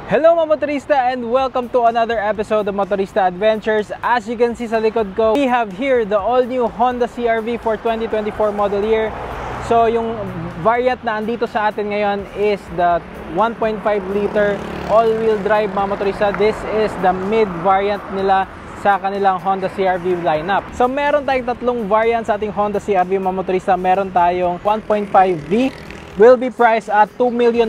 Hello mga motorista and welcome to another episode of Motorista Adventures. As you can see sa likod ko, we have here the all-new Honda CR-V for 2024 model year. So yung variant na andito sa atin ngayon is the 1.5 liter all-wheel drive mga motorista. This is the mid variant nila sa kanilang Honda CR-V lineup. So meron tayong tatlong variant sa ating Honda CR-V mga motorista. Meron tayong 1.5V, will be priced at 2,150,000.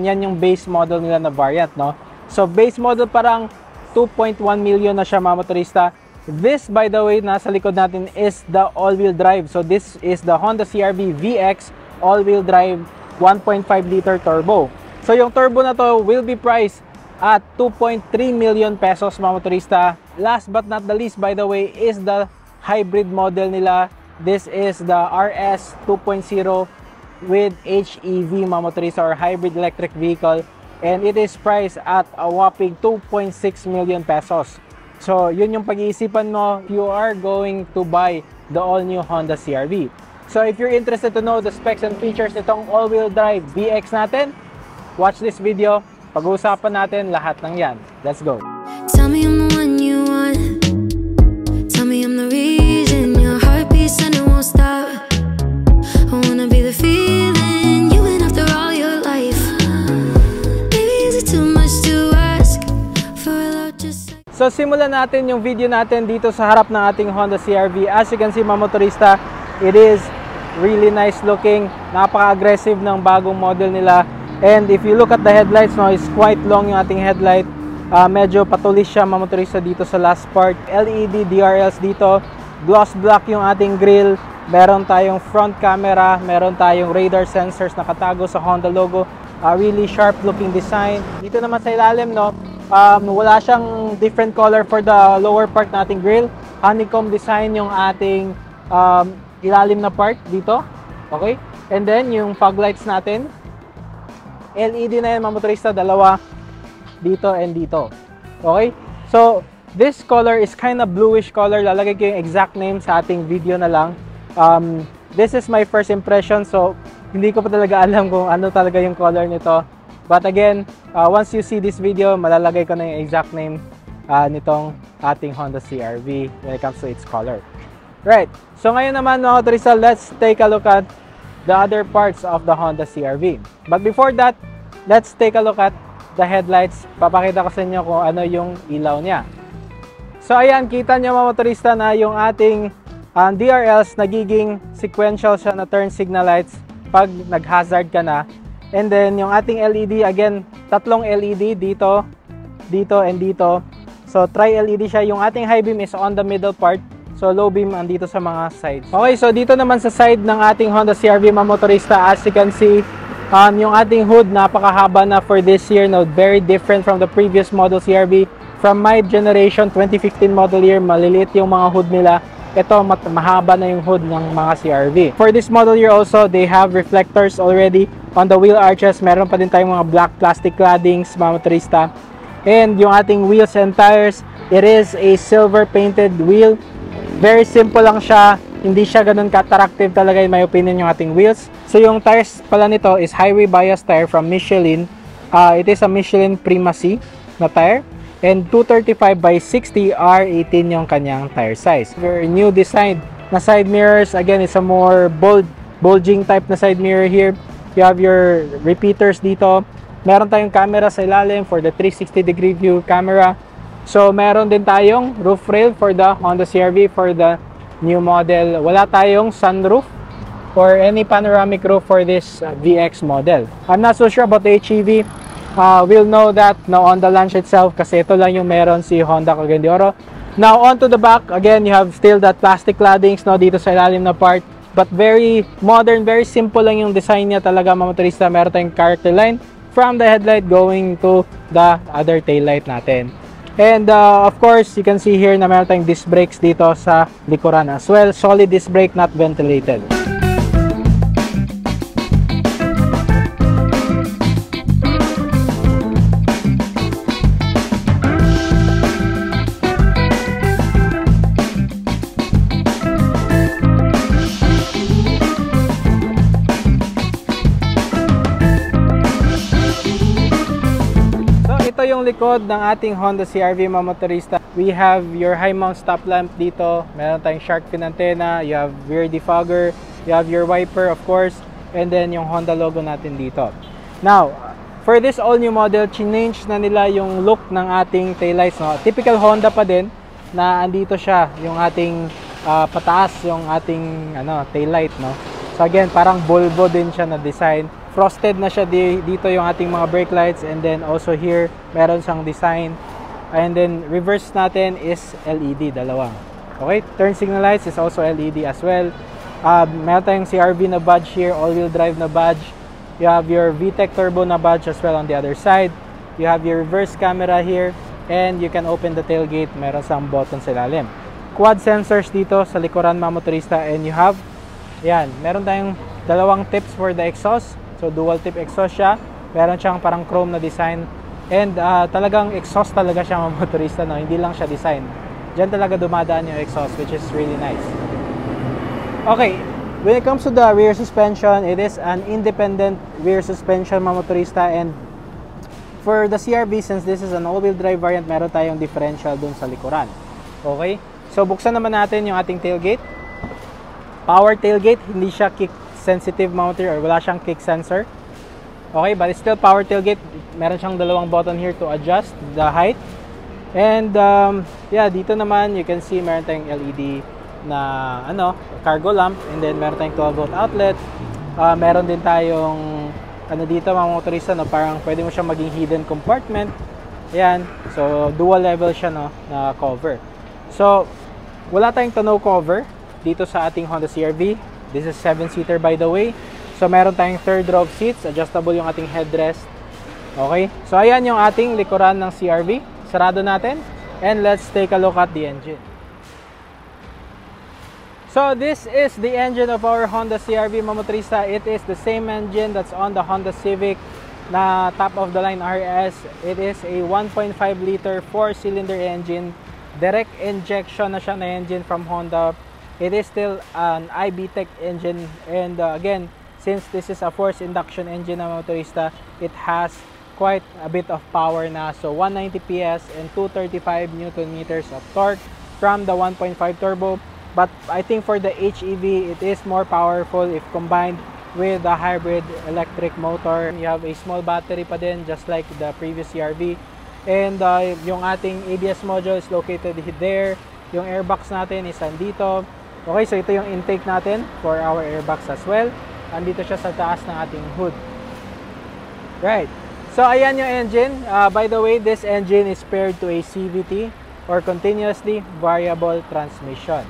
Yan yung base model nila na variant, no? So base model parang 2.1 million na siya mga motorista. This, by the way, nasa likod natin is the all-wheel drive. So this is the Honda CR-V VX all-wheel drive 1.5 liter turbo. So yung turbo na to will be priced at 2.3 million pesos mga motorista. Last but not the least, by the way, is the hybrid model nila. This is the RS 2.0 with HEV mga motorista or hybrid electric vehicle, and it is priced at a whopping 2.6 million pesos. So yun yung pag-iisipan mo if you are going to buy the all-new Honda CR-V. So if you're interested to know the specs and features nitong all-wheel drive VX natin, watch this video. Pag-uusapan natin lahat ng yan. Let's go! Tell me I'm the one you want. Tell me I'm the reason your heart beats and it won't stop. I wanna be the feeling you've been after all your life. Baby, is it too much to ask for a lot just like... So simulan natin yung video natin dito sa harap ng ating Honda CR-V. As you can see mga motorista, it is really nice looking. Napaka-aggressive ng bagong model nila. And if you look at the headlights, no, it's quite long yung ating headlight. Medyo patulis siya mga motorista dito sa last part. LED DRLs dito. Gloss black yung ating grille. Meron tayong front camera, meron tayong radar sensors na nakatago sa Honda logo. Really sharp looking design. Dito naman sa ilalim, no, wala siyang different color for the lower part nating grille. Honeycomb design yung ating ilalim na part dito. Okay? And then yung fog lights natin, LED na yan mga motorista, dalawa dito and dito. Okay? So this color is kind of bluish color. Lalagay ko yung exact name sa ating video na lang. This is my first impression, so hindi ko pa talaga alam kung ano talaga yung color nito. But again, once you see this video, malalagay ko na yung exact name nitong ating Honda CR-V when it comes to its color. Right, so ngayon naman mga motorista, let's take a look at the other parts of the Honda CR-V. But before that, let's take a look at the headlights. Papakita ko sa inyo kung ano yung ilaw niya. So ayan, kita nyo mga motorista na yung ating DRLs nagiging sequential siya na turn signal lights pag nag-hazard ka na. And then yung ating LED, again, tatlong LED dito, dito, and dito. So tri-LED siya. Yung ating high beam is on the middle part. So low beam andito sa mga sides. Okay, so dito naman sa side ng ating Honda CR-V mga motorista, as you can see, yung ating hood napakahaba na for this year. No, very different from the previous model CR-V. From my generation, 2015 model year, maliliit yung mga hood nila. Ito, mahaba na yung hood ng mga CR-V. For this model year also, they have reflectors already on the wheel arches. Meron pa din tayong mga black plastic claddings, mga motorista. And yung ating wheels and tires, it is a silver painted wheel. Very simple lang siya. Hindi siya ganun ka-attractive talaga in my opinion yung ating wheels. So yung tires pala nito is highway bias tire from Michelin. It is a Michelin Primacy na tire. And 235/60 R18 yung kanyang tire size. Very new design na side mirrors. Again, it's a more bulging type na side mirror here. You have your repeaters dito. Meron tayong camera sa ilalim for the 360-degree view camera. So, meron din tayong roof rail for the Honda CR-V for the new model. Wala tayong sunroof or any panoramic roof for this VX model. I'm not so sure about the HEV. We'll know that now on the launch itself kasi ito lang yung meron si Honda Cagayan de Oro. Now onto the back, again you have still that plastic claddings no, dito sa ilalim na part, but very modern, very simple lang yung design niya talaga mga motorista. Meron tayong character line from the headlight going to the other tail light natin. And of course, you can see here na meron tayong disc brakes dito sa likuran as well. Solid disc brake, not ventilated. ito yung likod ng ating Honda CR-V mga motorista. We have your high mount stop lamp dito. Meron tayong shark fin antenna. You have rear defogger. You have your wiper of course. And then yung Honda logo natin dito. Now, for this all new model, change na nila yung look ng ating taillights. No? Typical Honda pa din na andito siya. Yung ating pataas yung ating taillight. No? So again, parang Volvo din siya na design. Frosted na siya dito yung ating mga brake lights, and then also here meron siyang design, and then reverse natin is LED, dalawang. Okay, turn signal lights is also LED as well. Meron tayong CR-V na badge here, all-wheel drive na badge. You have your VTEC turbo na badge as well on the other side. You have your reverse camera here, and you can open the tailgate. Meron siyang button sa ilalim. Quad sensors dito sa likuran mga motorista, and you have meron tayong dalawang tips for the exhaust. So dual tip exhaust siya. Meron siyang parang chrome na design. And talagang exhaust talaga siya mga motorista. No? Hindi lang siya design. Diyan talaga dumadaan yung exhaust, which is really nice. Okay, when it comes to the rear suspension, it is an independent rear suspension mga motorista. And for the CR-V, since this is an all-wheel drive variant, meron tayong differential dun sa likuran. Okay, so buksan naman natin yung ating tailgate. Power tailgate, hindi siya kick sensitive mounter or wala siyang kick sensor. Okay, but it's still power tailgate. Meron siyang dalawang button here to adjust the height. And dito naman you can see meron tayong LED na cargo lamp, and then meron tayong 12 volt outlet. Meron din tayong dito mga motorista, parang pwede mo siyang maging hidden compartment. Ayan, so dual level siya na cover. So wala tayong tonneau cover dito sa ating Honda CR-V. This is 7-seater by the way. So meron tayong third row seats, adjustable yung ating headrest. Okay, so ayan yung ating likuran ng CR-V. Sarado natin, and let's take a look at the engine. So this is the engine of our Honda CR-V mga motorista. It is the same engine that's on the Honda Civic na top of the line RS. It is a 1.5 liter 4-cylinder engine. Direct injection na siya na engine from Honda. It is still an iBTEC engine, and again, since this is a forced induction engine na motorista, it has quite a bit of power na. So 190 PS and 235 Newton meters of torque from the 1.5 turbo. But I think for the HEV, it is more powerful if combined with the hybrid electric motor. You have a small battery pa din, just like the previous CR-V. And yung ating ABS module is located there. Yung airbox natin is andito. Okay, so ito yung intake natin for our airbox as well. Andito siya sa taas ng ating hood. Right. So ayan yung engine. By the way, this engine is paired to a CVT or continuously variable transmission.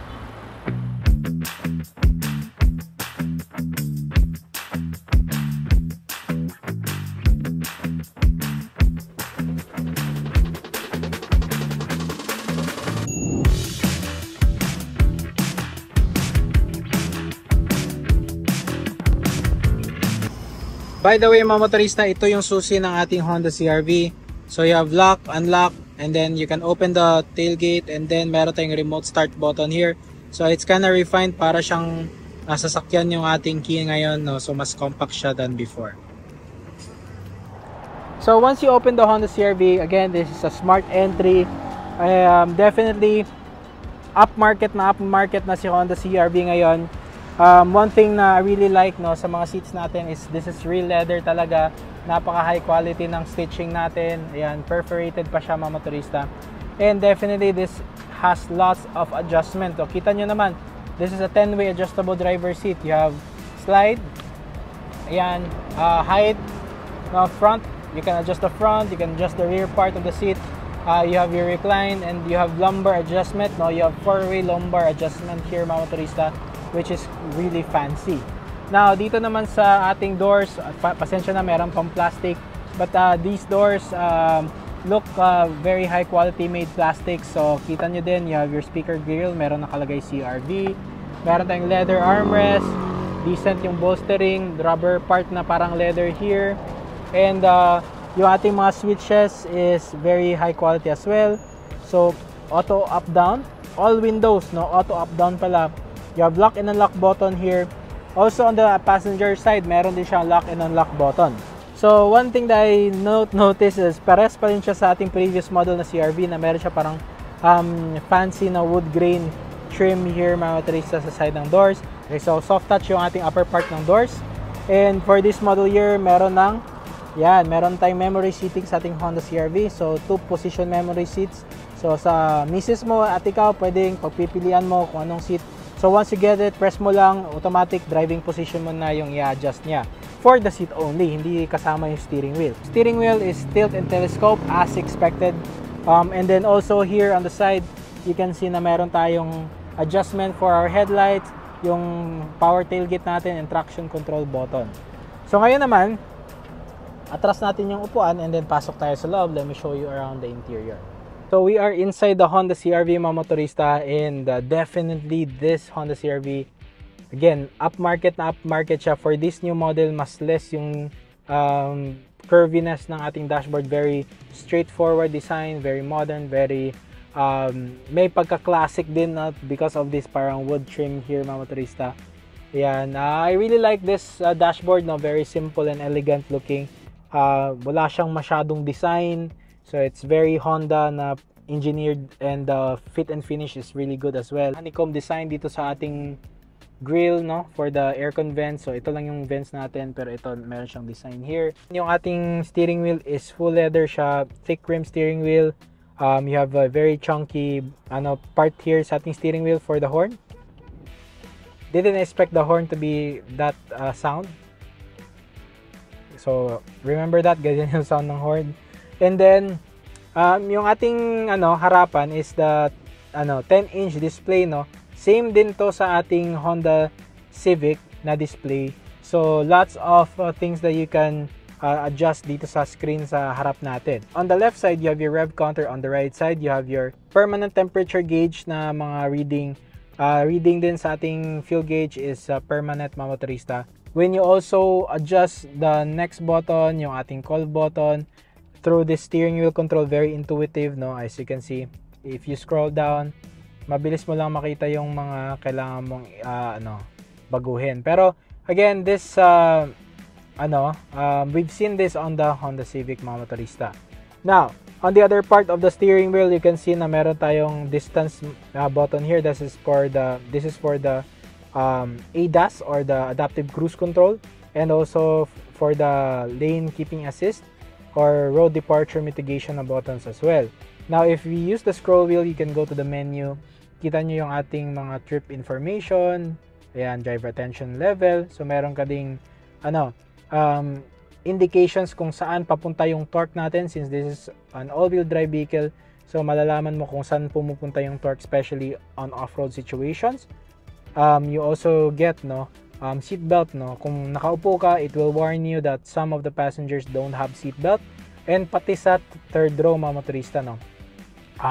By the way mga motorista, ito yung susi ng ating Honda CR-V. So you have lock, unlock, and then you can open the tailgate, and then meron tayong remote start button here. So it's kinda refined, para siyang sasakyan yung ating key ngayon, no? So mas compact siya than before. So once you open the Honda CR-V, again, this is a smart entry. Definitely upmarket na si Honda CR-V ngayon. One thing na I really like sa mga seats natin is this is real leather talaga. Napaka high quality ng stitching natin. Ayan, perforated pa siya mga motorista. And definitely this has lots of adjustment. O, kita nyo naman, this is a 10-way adjustable driver seat. You have slide. Ayan, height. Now front, you can adjust the front. You can adjust the rear part of the seat. You have your recline, and you have lumbar adjustment. No, you have 4-way lumbar adjustment here mga motorista, which is really fancy. Now, dito naman sa ating doors, pasensya na meron pang plastic, but these doors look very high quality made plastic. So, kita nyo din, you have your speaker grill, meron nakalagay CR-V, meron tayong leather armrest, decent yung bolstering, rubber part na parang leather here, and yung ating mga switches is very high quality as well. So, auto up down, all windows, no, auto up down pala. You have lock and unlock button here. Also on the passenger side, meron din siyang lock and unlock button. So, one thing that I notice is pares pa rin siya sa ating previous model na CR-V na meron siya parang fancy na wood grain trim here mga motorista sa side ng doors. Okay, so soft touch yung ating upper part ng doors. And for this model year, meron tayong memory seating sa ating Honda CR-V. So, 2 position memory seats. So, sa misis mo at ikaw, pwedeng pagpipilian mo kung anong seat. So, once you get it, press mo lang, automatic driving position mo na yung i-adjust niya. For the seat only, hindi kasama yung steering wheel. Steering wheel is tilt and telescope as expected. And then also here on the side, you can see na meron tayong adjustment for our headlights, yung power tailgate natin, and traction control button. So ngayon naman, atras natin yung upuan and then pasok tayo sa loob. Let me show you around the interior. So we are inside the Honda CR-V mga motorista, and definitely this Honda CR-V, again, upmarket siya. For this new model, mas less yung curviness ng ating dashboard. Very straightforward design, very modern, very may pagka-classic din because of this parang wood trim here mga motorista. Ayan, I really like this dashboard, no? Very simple and elegant looking. Wala siyang masyadong design. So it's very Honda na engineered, and the fit and finish is really good as well. Honeycomb design dito sa ating grill, no, for the aircon vents. So ito lang yung vents natin, pero ito meron siyang design here. Yung ating steering wheel is full leather siya, thick rim steering wheel. You have a very chunky part here sa ating steering wheel for the horn. Didn't expect the horn to be that sound. So remember that, ganyan yung sound ng horn. And then yung ating harapan is the 10-inch display, no. Same din to sa ating Honda Civic na display. So lots of things that you can adjust dito sa screen sa harap natin. On the left side, you have your rev counter. On the right side, you have your permanent temperature gauge na mga reading. Reading din sa ating fuel gauge is permanent mga motorista. When you also adjust the next button, yung ating call button, through the steering wheel control, very intuitive, no? As you can see, if you scroll down, mabilis mo lang makita yung mga kailangan mong baguhin. Pero again, this we've seen this on the Honda Civic mga motorista. Now, on the other part of the steering wheel, you can see na meron tayong distance button here. This is for the ADAS, or the adaptive cruise control, and also for the lane keeping assist or road departure mitigation na buttons as well. Now, if we use the scroll wheel, you can go to the menu. Kita nyo yung ating mga trip information. Ayan, driver attention level. So, meron ka ding indications kung saan papunta yung torque natin, since this is an all-wheel drive vehicle. So, malalaman mo kung saan pumupunta yung torque, especially on off-road situations. You also get seat belt, no. Kung nakaupo ka, it will warn you that some of the passengers don't have seat belt. And pati sa third row mga motorista, no,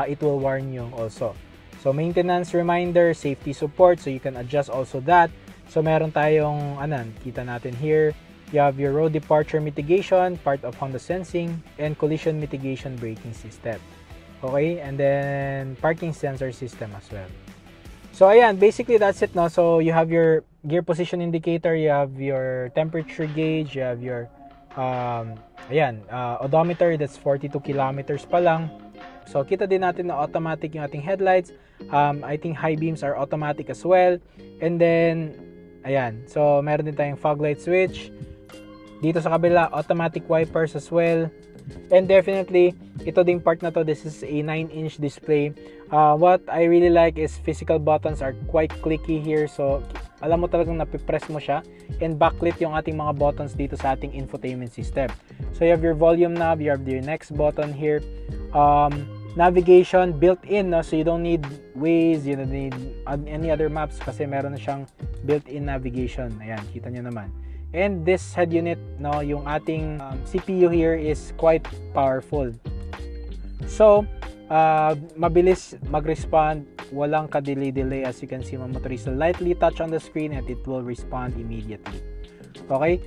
it will warn you also. So maintenance reminder, safety support, so you can adjust also that. So meron tayong kita natin here, you have your road departure mitigation, part of Honda Sensing, and collision mitigation braking system. Okay, and then parking sensor system as well. So ayan, basically that's it, no. So you have your gear position indicator, you have your temperature gauge, you have your odometer, that's 42 kilometers pa lang. So kita din natin na automatic yung ating headlights. I think high beams are automatic as well. And then ayan, so meron din tayong fog light switch. Dito sa kabila, automatic wipers as well. And definitely, ito ding part na to, this is a 9-inch display. What I really like is physical buttons are quite clicky here. So, alam mo talagang napipress mo siya. And backlit yung ating mga buttons dito sa ating infotainment system. So, you have your volume knob, you have your next button here. Navigation built-in, no? So you don't need Waze, you don't need any other maps kasi meron na siyang built-in navigation. Ayan, kita nyo naman. And this head unit, no, yung ating CPU here is quite powerful. So, mabilis mag-respond, walang ka-delay, as you can see mga motorista. Lightly touch on the screen and it will respond immediately. Okay,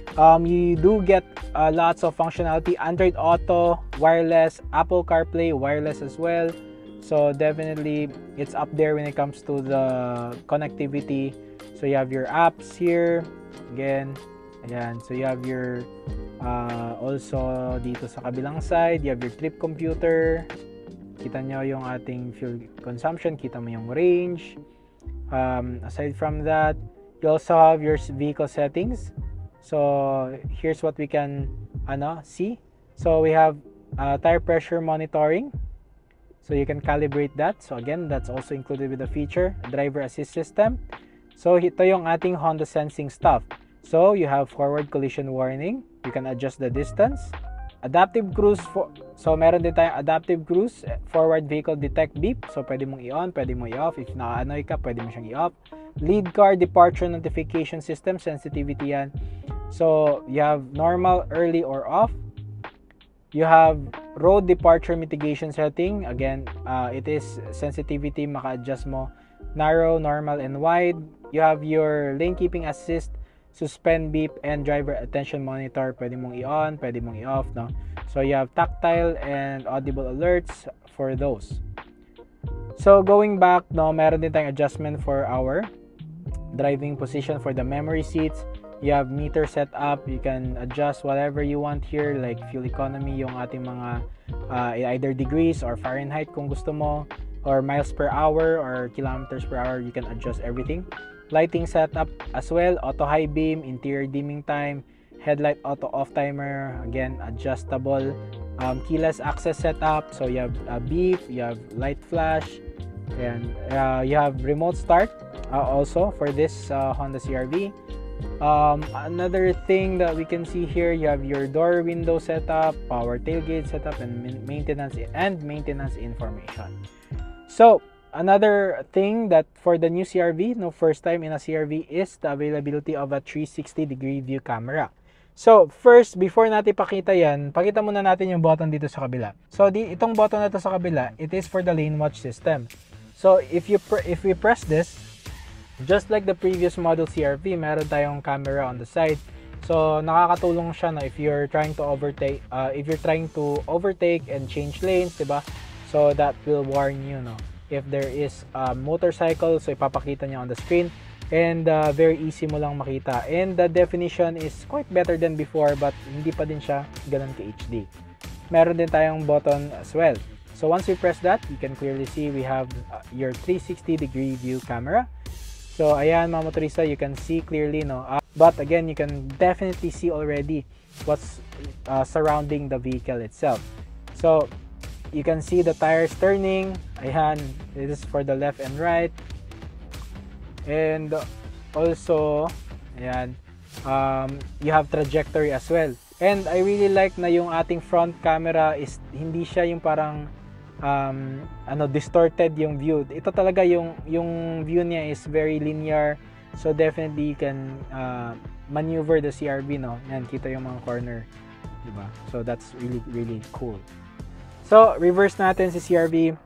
you do get lots of functionality, Android Auto, wireless, Apple CarPlay, wireless as well. So definitely it's up there when it comes to the connectivity. So you have your apps here, again, Ayan, so you have your also dito sa kabilang side, you have your trip computer. Kita nyo yung ating fuel consumption, kita mo yung range. Aside from that, you also have your vehicle settings. So here's what we can see. So we have tire pressure monitoring. So you can calibrate that. So again, that's also included with the feature. Driver assist system. So ito yung ating Honda Sensing stuff. So you have forward collision warning. You can adjust the distance. Adaptive cruise, so meron din tayong adaptive cruise, forward vehicle detect beep. So pwede mong i-on, pwede mong i-off. If na-annoy ka, pwede mo siyang i-off. Lead car departure notification system, sensitivity yan. So you have normal, early, or off. You have road departure mitigation setting. Again, it is sensitivity, maka-adjust mo narrow, normal, and wide. You have your lane keeping assist, suspend beep, and driver attention monitor. Pwede mong i-on, pwede mong i-off, no? So you have tactile and audible alerts for those. So going back, no, meron din tayong adjustment for our driving position for the memory seats. You have meter set up. You can adjust whatever you want here, like fuel economy, yung ating mga either degrees or Fahrenheit kung gusto mo, or miles per hour or kilometers per hour. You can adjust everything. Lighting setup as well, auto high beam, interior dimming time, headlight auto off timer, again adjustable. Keyless access setup, so you have a beep, you have light flash, and you have remote start also for this Honda CR-V. Another thing that we can see here, you have your door window setup, power tailgate setup, and maintenance information. So another thing that for the new CR-V, no, first time in a CR-V, is the availability of a 360-degree view camera. So first, before natin pakita yan, pakita muna natin yung button dito sa kabila. So itong button na to sa kabila, it is for the lane watch system. So if we press this, just like the previous model CR-V, meron tayong camera on the side. So nakakatulong siya na if you're trying to overtake and change lanes, diba? So that will warn you, no, if there is a motorcycle. So ipapakita niya on the screen, and very easy mo lang makita, and the definition is quite better than before, but hindi pa din siya ganun ka HD. Meron din tayong button as well. So once we press that, you can clearly see we have your 360-degree view camera. So ayan mga motorista, you can see clearly, no, but again, you can definitely see already what's surrounding the vehicle itself. So you can see the tires turning. Ayan, this is for the left and right. And also, ayan, you have trajectory as well. And I really like na yung ating front camera is hindi siya yung parang distorted yung view. Ito talaga yung view niya is very linear. So definitely you can maneuver the CR-V, no. Yan, kita yung mga corner, diba? So that's really cool. So reverse natin si CR-V,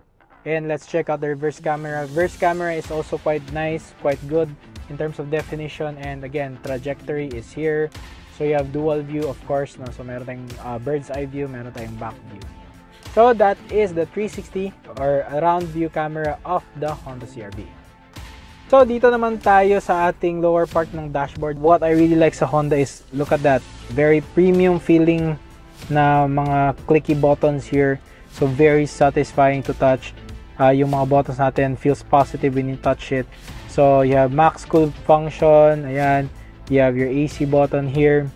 and let's check out the reverse camera. Reverse camera is also quite nice, quite good in terms of definition, and again, trajectory is here. So you have dual view, of course, no? So meron tayong bird's eye view, meron tayong back view. So that is the 360 or around view camera of the Honda CR-V. So dito naman tayo sa ating lower part ng dashboard. What I really like sa Honda is, look at that, very premium feeling na mga clicky buttons here. So very satisfying to touch. Yung mga buttons natin feels positive when you touch it. So you have max cool function, ayan. You have your AC button here,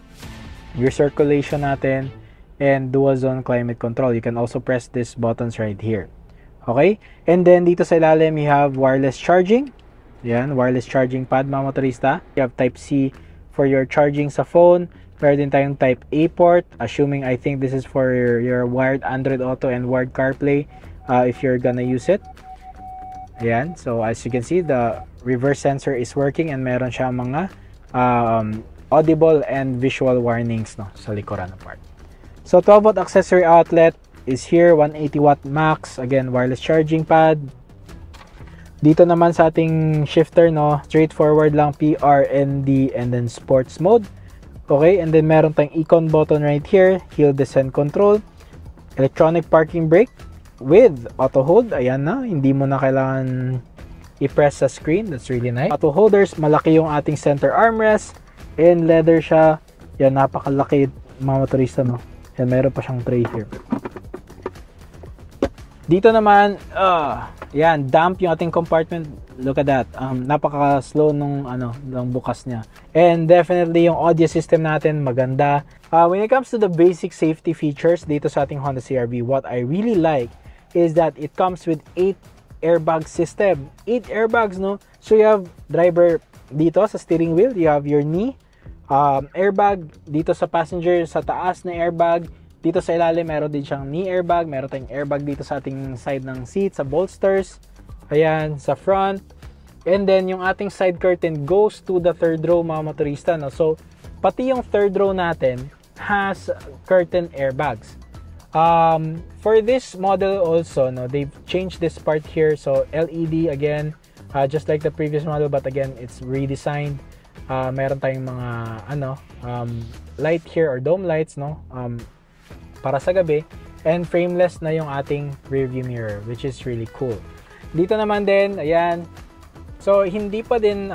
your circulation natin, and dual zone climate control. You can also press these buttons right here. Okay? And then dito sa ilalim, you have wireless charging. Ayan, wireless charging pad mga motorista. You have type C for your charging sa phone. Meron din tayong type A port, assuming I think this is for your wired Android Auto and wired CarPlay if you're gonna use it. Ayan, so as you can see, the reverse sensor is working, and meron siya mga audible and visual warnings, no, sa likuran na part. So 12 watt accessory outlet is here, 180 watt max, again wireless charging pad. Dito naman sa ating shifter, no, straightforward lang, PR, ND, and then sports mode. Okay, and then meron tayong icon button right here, hill descent control, electronic parking brake with auto hold. Ayan na, hindi mo na kailangan i-press sa screen. That's really nice. Auto holders, malaki yung ating center armrest, and leather siya. Yan, napakalaki mga motorista, no? Yan, meron pa siyang tray here. Dito naman, yan, damp yung ating compartment. Look at that. Napaka-slow nung bukas niya. And definitely yung audio system natin maganda. When it comes to the basic safety features dito sa ating Honda CR-V, what I really like is that it comes with 8 airbag system. 8 airbags, no? So you have driver dito sa steering wheel, you have your knee, airbag dito sa passenger, sa taas na airbag. Dito sa ilalim, meron din siyang knee airbag. Meron tayong airbag dito sa ating side ng seat, sa bolsters. Ayan, sa front. And then, yung ating side curtain goes to the third row, mga motorista, no? So, pati yung third row natin has curtain airbags. For this model also, no, they've changed this part here. So, LED again, just like the previous model, but again, it's redesigned. Meron tayong mga, light here or dome lights, no? Para sa gabi, and frameless na yung ating rear view mirror, which is really cool. Dito naman din, ayan, so hindi pa din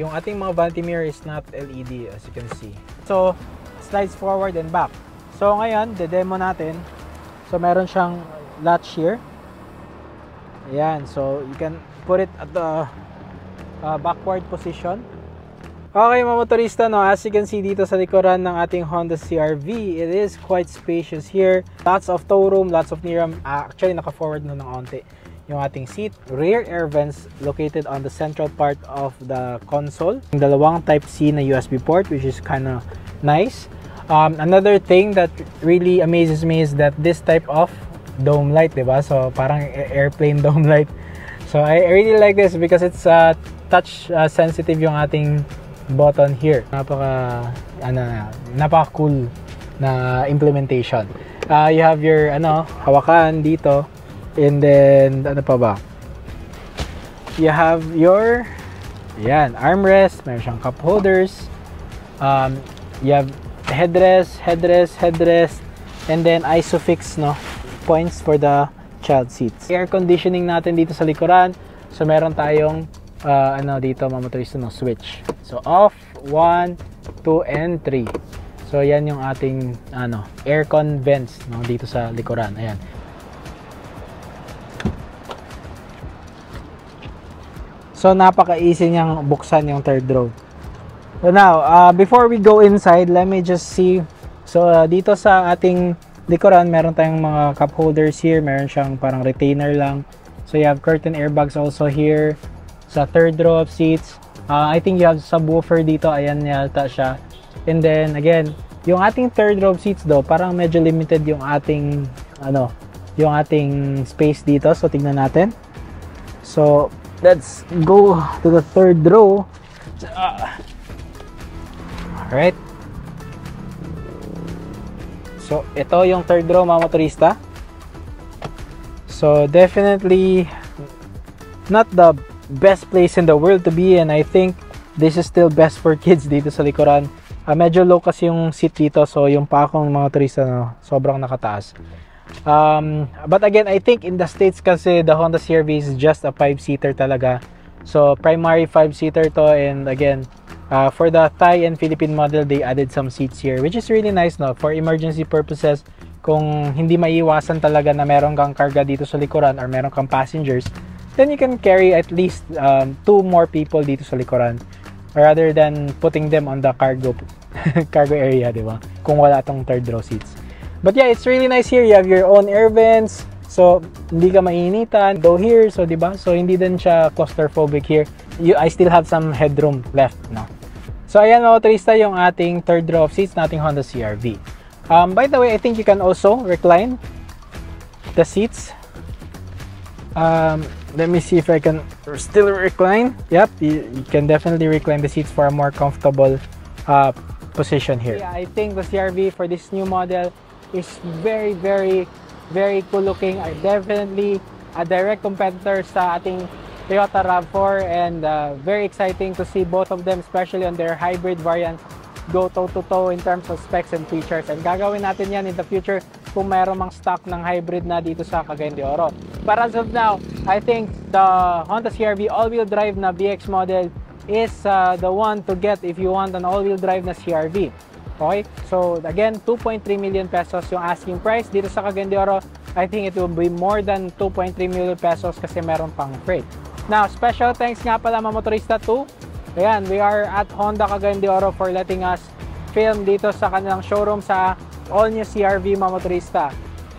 yung ating mga vanity mirror is not LED, as you can see. So slides forward and back. So ngayon, de-demo natin. So meron siyang latch here. Ayan, so you can put it at the backward position. Okay mga motorista, no, as you can see dito sa likuran ng ating Honda CR-V, it is quite spacious here. Lots of toe room, lots of knee room. Actually, naka-forward na ng onti yung ating seat. Rear air vents located on the central part of the console. Dalawang Type-C na USB port, which is kind of nice. Another thing that really amazes me is that this type of dome light, diba? So, parang airplane dome light. So, I really like this because it's touch sensitive yung ating button here. Napaka cool na implementation. You have your hawakan dito, and then ano pa ba? You have your armrest, meron siyang cup holders. You have headrest, and then ISOFIX, no, points for the child seats. Air conditioning natin dito sa likuran. So meron tayong dito mga motorista, no, switch. So off, 1, 2, and 3. So yan yung ating aircon vents, no, dito sa likuran. Ayan. So napaka-easy niyang buksan yung third row. So now, before we go inside, let me just see. So dito sa ating likuran, meron tayong mga cup holders here. Meron siyang parang retainer lang. So you have curtain airbags also here. Sa third row of seats, I think you have subwoofer dito. Ayan yata siya. And then again, yung ating third row of seats though, parang medyo limited yung ating yung ating space dito. So tingnan natin. So let's go to the third row. Alright. So ito yung third row mga motorista. So definitely not the best place in the world to be, and I think this is still best for kids dito sa likuran. Medyo low kasi yung seat dito, so yung pakong mga turista, no, sobrang nakataas. But again, I think in the States kasi the Honda CR-V is just a 5-seater talaga. So primary 5-seater to, and again, for the Thai and Philippine model, they added some seats here, which is really nice, no, for emergency purposes. Kung hindi maiiwasan talaga na meron kang karga dito sa likuran or meron kang passengers, then you can carry at least 2 more people dito sa likuran, rather than putting them on the cargo area, di ba? Kung wala tong third row seats. But yeah, it's really nice here. You have your own air vents, so hindi ka mainitan. Go here, so di ba? So hindi din siya claustrophobic here. I still have some headroom left, no? So ayan mga motorista, yung ating third row of seats nating Honda CR-V. By the way, I think you can also recline the seats. Let me see if I can still recline. Yep, you can definitely recline the seats for a more comfortable position here. Yeah, I think the CR-V for this new model is very, very, very cool looking. Definitely a direct competitor sa ating Toyota RAV4, and very exciting to see both of them, especially on their hybrid variant, go toe-to-toe in terms of specs and features. And gagawin natin yan in the future kung mayroon mang stock ng hybrid na dito sa Cagayan de Oro. But as of now, I think the Honda CR-V all-wheel drive na BX model is the one to get if you want an all-wheel drive na CR-V. Okay? So, again, 2.3 million pesos yung asking price. Dito sa Cagayan de Oro, I think it will be more than 2.3 million pesos kasi meron pang freight. Now, special thanks nga pala mga motorista to. Ayan, we are at Honda Cagayan de Oro for letting us film dito sa kanilang showroom sa all-new CR-V mga motorista.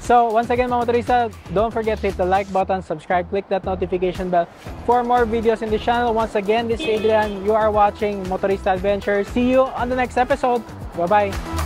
So, once again mga motorista, don't forget to hit the like button, subscribe, click that notification bell for more videos in the channel. Once again, this is Adrian. You are watching Motorista Adventures. See you on the next episode. Bye-bye.